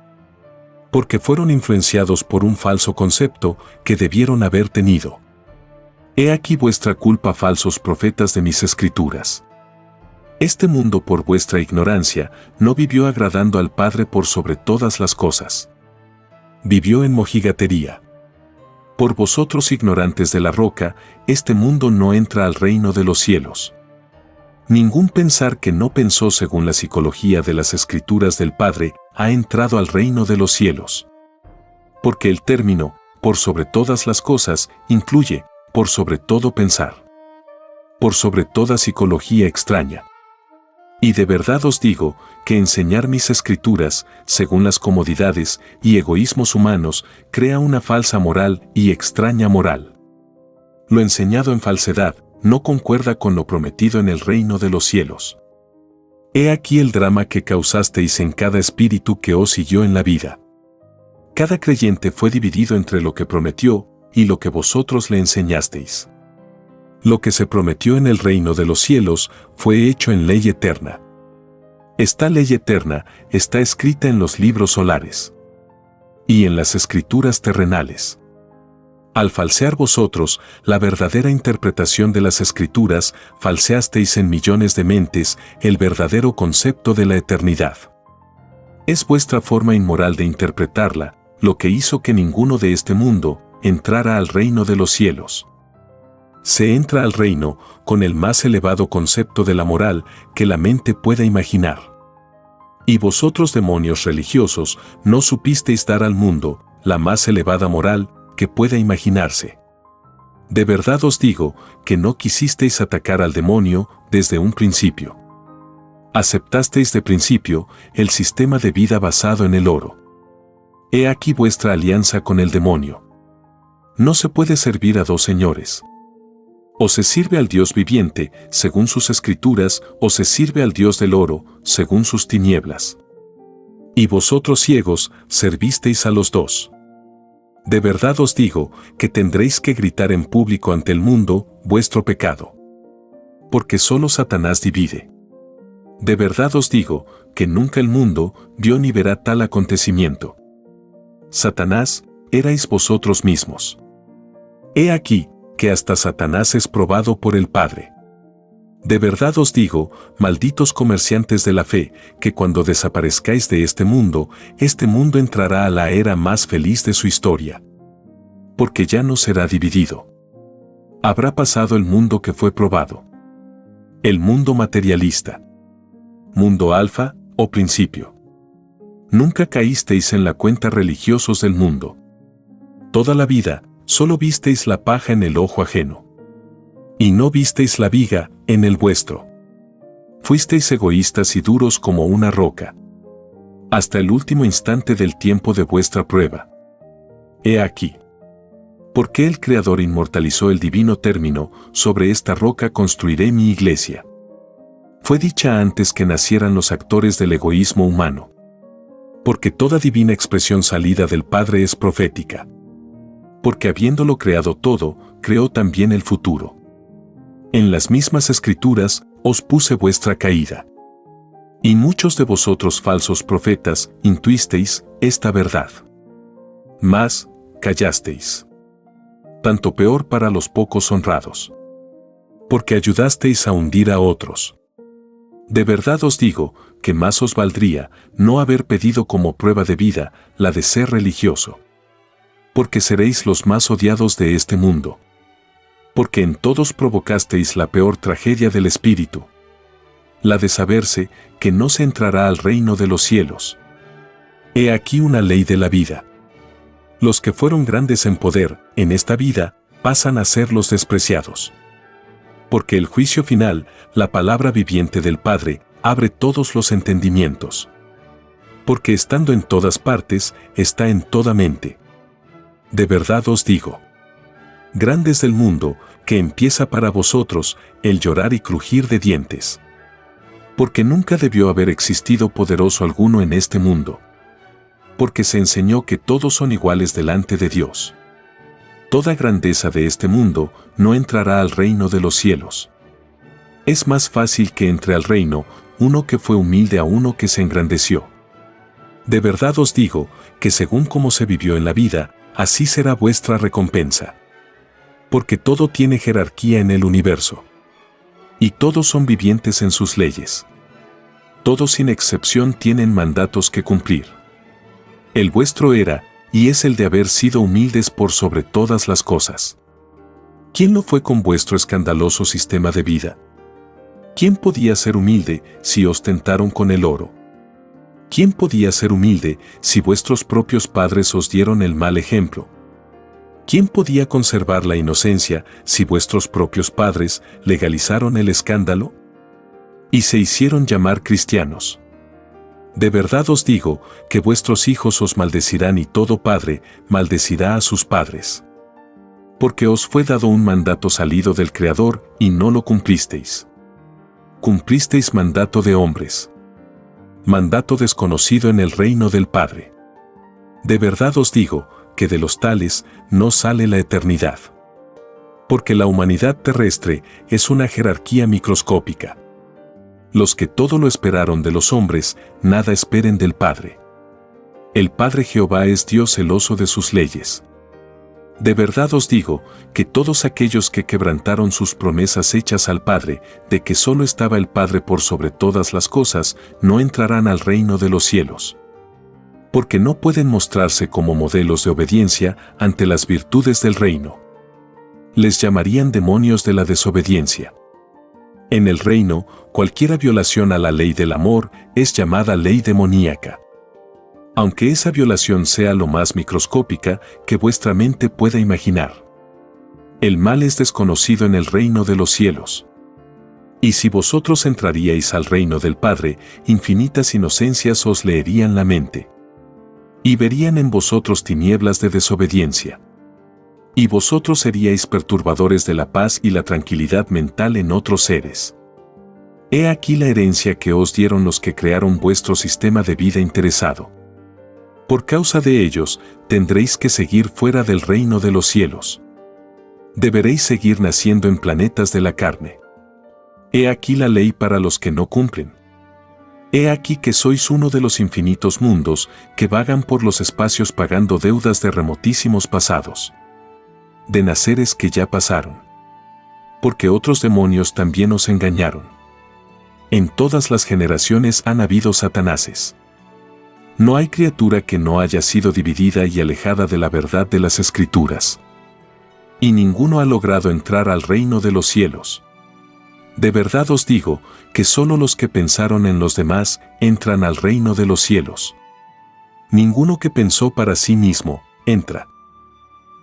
Porque fueron influenciados por un falso concepto que debieron haber tenido. He aquí vuestra culpa, falsos profetas de mis Escrituras. Este mundo por vuestra ignorancia no vivió agradando al Padre por sobre todas las cosas. Vivió en mojigatería. Por vosotros ignorantes de la roca, este mundo no entra al reino de los cielos. Ningún pensar que no pensó según la psicología de las Escrituras del Padre ha entrado al reino de los cielos. Porque el término, por sobre todas las cosas, incluye, por sobre todo pensar. Por sobre toda psicología extraña. Y de verdad os digo que enseñar mis Escrituras, según las comodidades y egoísmos humanos, crea una falsa moral y extraña moral. Lo enseñado en falsedad no concuerda con lo prometido en el reino de los cielos. He aquí el drama que causasteis en cada espíritu que os siguió en la vida. Cada creyente fue dividido entre lo que prometió y lo que vosotros le enseñasteis. Lo que se prometió en el reino de los cielos fue hecho en ley eterna. Esta ley eterna está escrita en los libros solares y en las Escrituras terrenales. Al falsear vosotros la verdadera interpretación de las Escrituras, falseasteis en millones de mentes el verdadero concepto de la eternidad. Es vuestra forma inmoral de interpretarla lo que hizo que ninguno de este mundo entrara al reino de los cielos. Se entra al reino con el más elevado concepto de la moral que la mente pueda imaginar. Y vosotros, demonios religiosos, no supisteis dar al mundo la más elevada moral que pueda imaginarse. De verdad os digo que no quisisteis atacar al demonio desde un principio. Aceptasteis de principio el sistema de vida basado en el oro. He aquí vuestra alianza con el demonio. No se puede servir a dos señores. O se sirve al Dios viviente, según sus Escrituras, o se sirve al Dios del oro, según sus tinieblas. Y vosotros ciegos, servisteis a los dos. De verdad os digo que tendréis que gritar en público ante el mundo vuestro pecado. Porque solo Satanás divide. De verdad os digo que nunca el mundo vio ni verá tal acontecimiento. Satanás, erais vosotros mismos. He aquí que hasta Satanás es probado por el Padre. De verdad os digo, malditos comerciantes de la fe, que cuando desaparezcáis de este mundo entrará a la era más feliz de su historia. Porque ya no será dividido. Habrá pasado el mundo que fue probado. El mundo materialista. Mundo alfa o principio. Nunca caísteis en la cuenta religiosos del mundo. Toda la vida, solo visteis la paja en el ojo ajeno. Y no visteis la viga en el vuestro. Fuisteis egoístas y duros como una roca. Hasta el último instante del tiempo de vuestra prueba. He aquí. ¿Por qué el Creador inmortalizó el divino término? Sobre esta roca construiré mi iglesia. Fue dicha antes que nacieran los actores del egoísmo humano. Porque toda divina expresión salida del Padre es profética. Porque habiéndolo creado todo, creó también el futuro. En las mismas escrituras, os puse vuestra caída. Y muchos de vosotros falsos profetas, intuisteis esta verdad. Mas, callasteis. Tanto peor para los pocos honrados. Porque ayudasteis a hundir a otros. De verdad os digo, que más os valdría no haber pedido como prueba de vida la de ser religioso. Porque seréis los más odiados de este mundo. Porque en todos provocasteis la peor tragedia del espíritu. La de saberse que no se entrará al reino de los cielos. He aquí una ley de la vida. Los que fueron grandes en poder, en esta vida, pasan a ser los despreciados. Porque el juicio final, la palabra viviente del Padre, abre todos los entendimientos. Porque estando en todas partes, está en toda mente. De verdad os digo. Grande es el mundo, que empieza para vosotros el llorar y crujir de dientes. Porque nunca debió haber existido poderoso alguno en este mundo. Porque se enseñó que todos son iguales delante de Dios. Toda grandeza de este mundo no entrará al reino de los cielos. Es más fácil que entre al reino uno que fue humilde a uno que se engrandeció. De verdad os digo que según como se vivió en la vida, así será vuestra recompensa. Porque todo tiene jerarquía en el universo. Y todos son vivientes en sus leyes. Todos sin excepción tienen mandatos que cumplir. El vuestro era, y es el de haber sido humildes por sobre todas las cosas. ¿Quién lo fue con vuestro escandaloso sistema de vida? ¿Quién podía ser humilde si ostentaron con el oro? ¿Quién podía ser humilde si vuestros propios padres os dieron el mal ejemplo? ¿Quién podía conservar la inocencia si vuestros propios padres legalizaron el escándalo? Y se hicieron llamar cristianos. De verdad os digo que vuestros hijos os maldecirán y todo padre maldecirá a sus padres. Porque os fue dado un mandato salido del Creador y no lo cumplisteis. Cumplisteis mandato de hombres. Mandato desconocido en el reino del Padre. De verdad os digo que de los tales no sale la eternidad. Porque la humanidad terrestre es una jerarquía microscópica. Los que todo lo esperaron de los hombres, nada esperen del Padre. El Padre Jehová es Dios celoso de sus leyes. De verdad os digo que todos aquellos que quebrantaron sus promesas hechas al Padre, de que solo estaba el Padre por sobre todas las cosas, no entrarán al reino de los cielos. Porque no pueden mostrarse como modelos de obediencia ante las virtudes del reino. Les llamarían demonios de la desobediencia. En el reino, cualquiera violación a la ley del amor es llamada ley demoníaca. Aunque esa violación sea lo más microscópica que vuestra mente pueda imaginar. El mal es desconocido en el reino de los cielos. Y si vosotros entraríais al reino del Padre, infinitas inocencias os leerían la mente. Y verían en vosotros tinieblas de desobediencia. Y vosotros seríais perturbadores de la paz y la tranquilidad mental en otros seres. He aquí la herencia que os dieron los que crearon vuestro sistema de vida interesado. Por causa de ellos, tendréis que seguir fuera del reino de los cielos. Deberéis seguir naciendo en planetas de la carne. He aquí la ley para los que no cumplen. He aquí que sois uno de los infinitos mundos que vagan por los espacios pagando deudas de remotísimos pasados. De naceres que ya pasaron. Porque otros demonios también os engañaron. En todas las generaciones han habido satanases. No hay criatura que no haya sido dividida y alejada de la verdad de las Escrituras. Y ninguno ha logrado entrar al reino de los cielos. De verdad os digo que solo los que pensaron en los demás entran al reino de los cielos. Ninguno que pensó para sí mismo entra.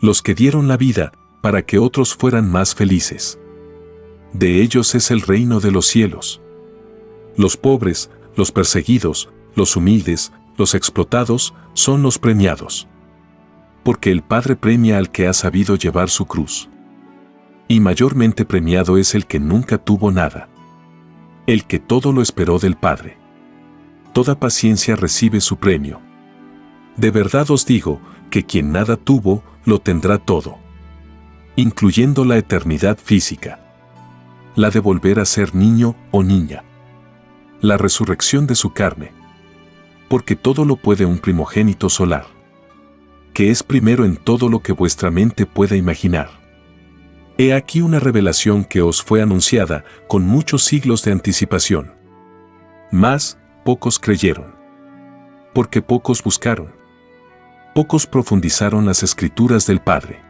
Los que dieron la vida para que otros fueran más felices. De ellos es el reino de los cielos. Los pobres, los perseguidos, los humildes, los explotados, son los premiados. Porque el Padre premia al que ha sabido llevar su cruz. Y mayormente premiado es el que nunca tuvo nada. El que todo lo esperó del Padre. Toda paciencia recibe su premio. De verdad os digo que quien nada tuvo, lo tendrá todo. Incluyendo la eternidad física. La de volver a ser niño o niña. La resurrección de su carne. Porque todo lo puede un primogénito solar. Que es primero en todo lo que vuestra mente pueda imaginar. He aquí una revelación que os fue anunciada con muchos siglos de anticipación. Mas, pocos creyeron. Porque pocos buscaron. Pocos profundizaron las escrituras del Padre.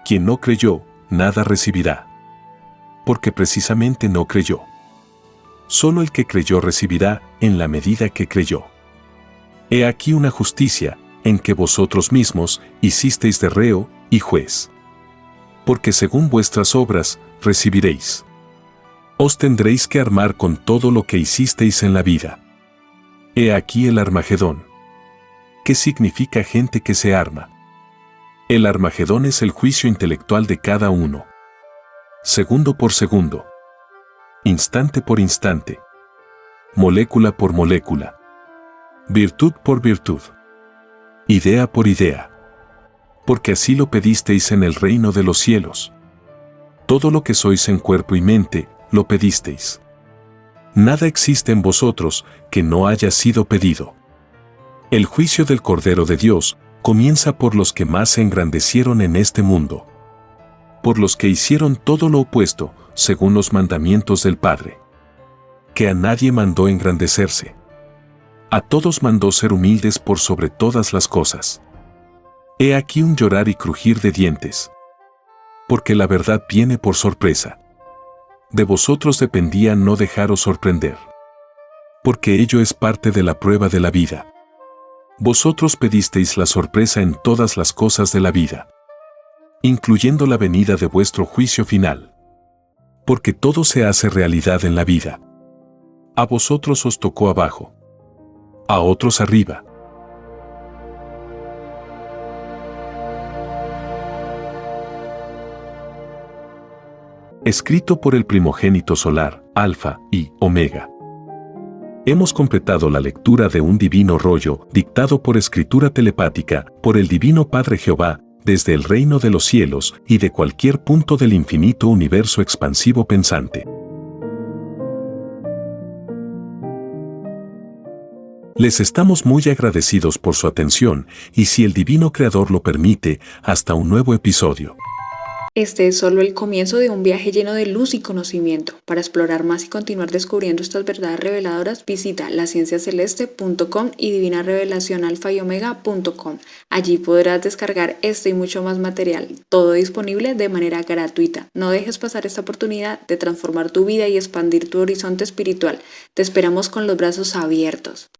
Quien no creyó, nada recibirá. Porque precisamente no creyó. Solo el que creyó recibirá en la medida que creyó. He aquí una justicia, en que vosotros mismos hicisteis de reo y juez. Porque según vuestras obras, recibiréis. Os tendréis que armar con todo lo que hicisteis en la vida. He aquí el Armagedón. ¿Qué significa gente que se arma? El Armagedón es el juicio intelectual de cada uno. Segundo por segundo. Instante por instante. Molécula por molécula. Virtud por virtud. Idea por idea. Porque así lo pedisteis en el reino de los cielos. Todo lo que sois en cuerpo y mente, lo pedisteis. Nada existe en vosotros que no haya sido pedido. El juicio del Cordero de Dios comienza por los que más se engrandecieron en este mundo. Por los que hicieron todo lo opuesto, según los mandamientos del Padre. Que a nadie mandó engrandecerse. A todos mandó ser humildes por sobre todas las cosas. He aquí un llorar y crujir de dientes. Porque la verdad viene por sorpresa. De vosotros dependía no dejaros sorprender. Porque ello es parte de la prueba de la vida. Vosotros pedisteis la sorpresa en todas las cosas de la vida. Incluyendo la venida de vuestro juicio final. Porque todo se hace realidad en la vida. A vosotros os tocó abajo. A otros arriba. Escrito por el primogénito solar, Alfa y Omega. Hemos completado la lectura de un divino rollo, dictado por escritura telepática, por el Divino Padre Jehová, desde el reino de los cielos y de cualquier punto del infinito universo expansivo pensante. Les estamos muy agradecidos por su atención y, si el Divino Creador lo permite, hasta un nuevo episodio. Este es solo el comienzo de un viaje lleno de luz y conocimiento. Para explorar más y continuar descubriendo estas verdades reveladoras, visita lascienciaceleste.com y divinarevelacionalfayomega.com. Allí podrás descargar este y mucho más material, todo disponible de manera gratuita. No dejes pasar esta oportunidad de transformar tu vida y expandir tu horizonte espiritual. Te esperamos con los brazos abiertos.